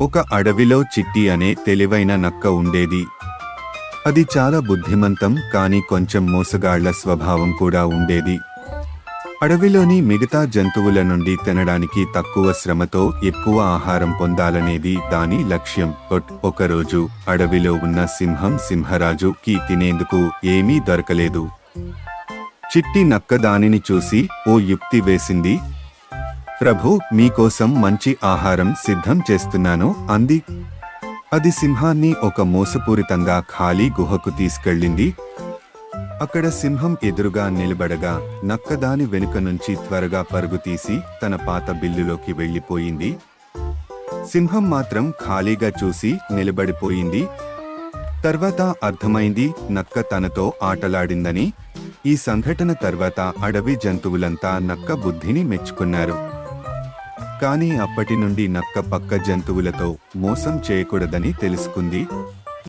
ఒక అడవిలో చిట్టి అనే తెలివైన నక్క ఉండేది. అది చాలా బుద్ధిమంతం, కానీ కొంచెం మోసగాళ్ల స్వభావం కూడా ఉండేది. అడవిలోని మిగతా జంతువుల నుండి తినడానికి తక్కువ శ్రమతో ఎక్కువ ఆహారం పొందాలనేది దాని లక్ష్యం. ఒకరోజు అడవిలో ఉన్న సింహరాజుకి తినేందుకు ఏమీ దొరకలేదు. చిట్టి నక్క దానిని చూసి ఓ యుక్తి వేసింది. ప్రభు, మీకోసం మంచి ఆహారం సిద్ధం చేస్తున్నాను అంది. అది సింహాన్ని ఒక మోసపూరితంగా ఖాళీ గుహకు తీసుకెళ్ళింది. అక్కడ సింహం ఎదురుగా నిలబడగా నక్క దాని వెనుక నుంచి త్వరగా పరుగు తీసి తన పాత బిల్లులోకి వెళ్ళిపోయింది. సింహం మాత్రం ఖాళీగా చూసి నిలబడిపోయింది. తర్వాత అర్థమైంది, నక్క తనతో ఆటలాడిందని. ఈ సంఘటన తర్వాత అడవి జంతువులంతా నక్క బుద్ధిని మెచ్చుకున్నారు. కానీ అప్పటి నుండి నక్క పక్క జంతువులతో మోసం చేయకూడదని తెలుసుకుంది.